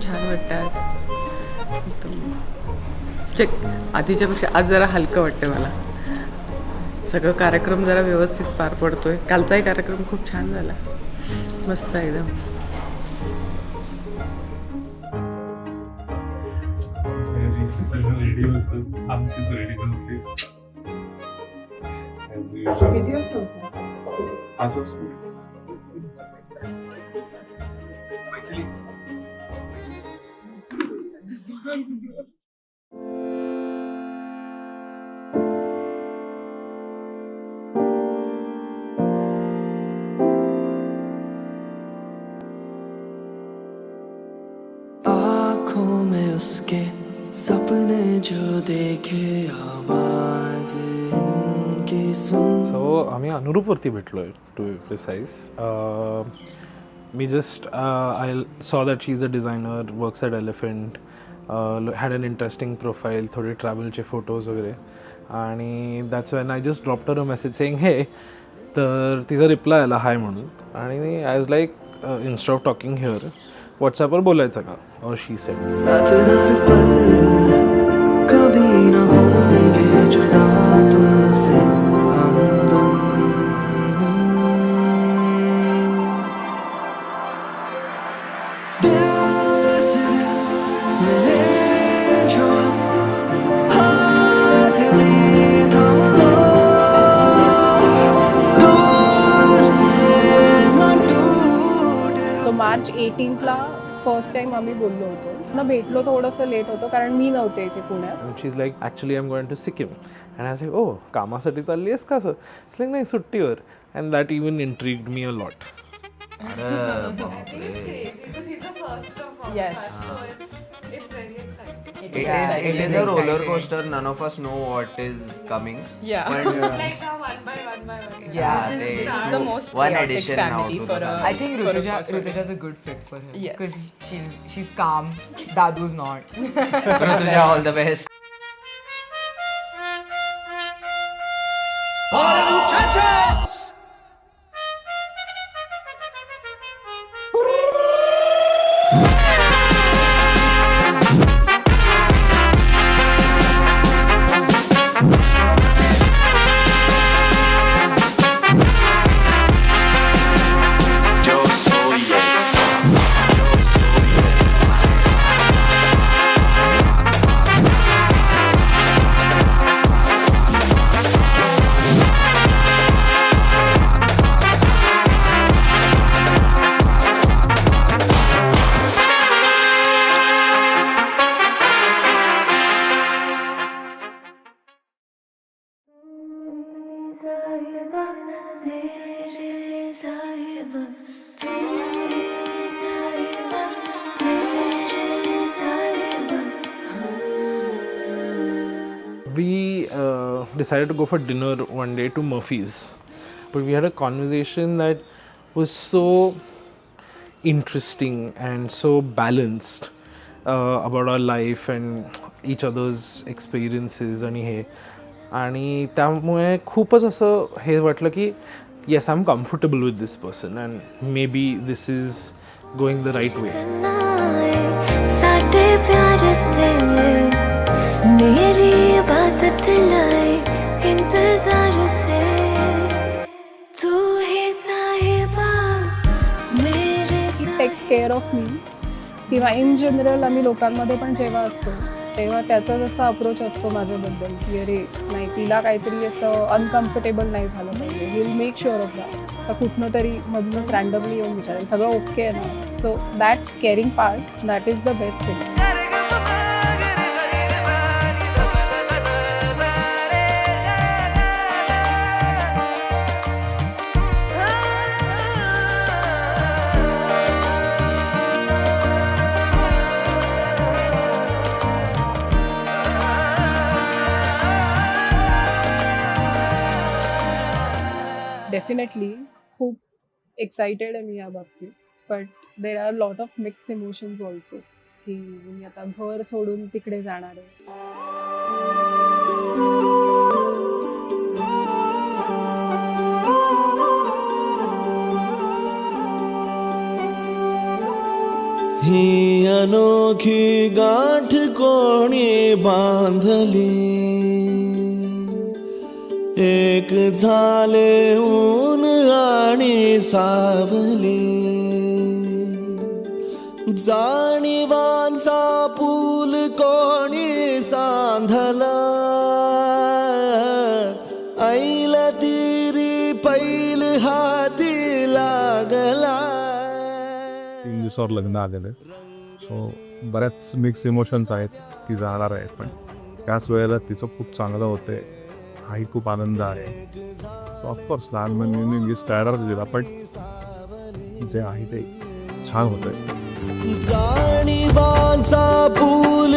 छान वाटतं आज एकदम. आधीच्यापेक्षा आज जरा हलकं वाटतं मला. सगळं कार्यक्रम जरा व्यवस्थित पार पडतोय. कालचाही कार्यक्रम खूप छान झाला, मस्त एकदम. रेडी होतं, आमचीच रेडी नव्हती. किती वाजता आज असतो आँखों में उसके सपने जो देखे, आवाज इनकी सुन. सो आम्ही अनुरूपवरती भेटलोय, टू बी प्रिसाइज. मी just I saw that she is a designer, works at Elephant, had an interesting profile, थोडे ट्रॅव्हलचे फोटोज वगैरे. आणि that's when I just dropped her a message saying hey. तर तिचा रिप्लाय आला हाय म्हणून. आणि I was like instead of talking here, व्हॉट्सॲपवर बोलायचं का? और शी सेड साथ हर पल कभी न होंगे जुदा तुमसे हमदम. दिल से दिल मिले जो हाथ भी थाम लो, दूर ये न टूटे. सो मार्च 18ला फर्स्ट टाइम आम्ही बोललो होतो ना. भेटलो थोडंसं लेट होतं कारण मी नव्हते इथे पुण्यात. She is like actually I am going to Sikkim. And I like, ओ कामासाठी चालली आहेस का? असं लाईक नाही, सुट्टीवर. And that even intrigued me a lot. I think it's crazy because he's the first of all Yes. of us, so it's very exciting. It is a roller coaster. None of us know what is coming. Yeah. But It's like a one by one. yeah, This is it's the most one chaotic addition now family to for the a- family. I think For a first wedding. Rutuja's a good fit for him. Yes. Because she's calm. Dadu's not. Rutuja, all the best. We decided to go for dinner one day to Murphy's, but we had a conversation that was so interesting and so balanced about our life and each other's experiences. आणि त्यामुळे खूपच असं हे वाटलं की yes, I am comfortable with this person and maybe this is going the right way. साडे प्यार तेरे मेरी इबादत लाए इंतजार से, तू ही साहिबा मेरे. ही टेक्स केअर ऑफ मी. किंवा इन जनरल आम्ही लोकांमध्ये पण जेव्हा असतो तेव्हा त्याचा जसा अप्रोच असतो माझ्याबद्दल की अरे नाही, तिला काहीतरी असं अनकम्फर्टेबल नाही झालं पाहिजे. Will make sure of that. तर कुठनं तरी मधूनच रँडमली येऊन विचारेल सगळं ओके आहे ना. So that caring part, that is the best thing. Definitely खूप एक्सायटेड आहे मी या बाबतीत. But there are lot of mix emotions also की मी आता घर सोडून तिकडे जाणार आहे. ही अनोखी गाठ कोणी बांधली, एक झाले ऊन आणि सावली, जाणीवांचा पूल कोणी सांधला, ऐल तिरी पैल हाती लागला. 3 दिवसावर लग्न आलेलं, सो बऱ्याच मिक्स इमोशन्स आहेत. ती जाणार आहे, पण त्याच वेळेला तिचं खूप चांगलं होते, हाही खूप आनंद आहे. सो ऑफकोर्स लहान मुलींनी स्टँडर्ड दिला, पण जे आहे ते छान होतंय. जाणीवांचा पूल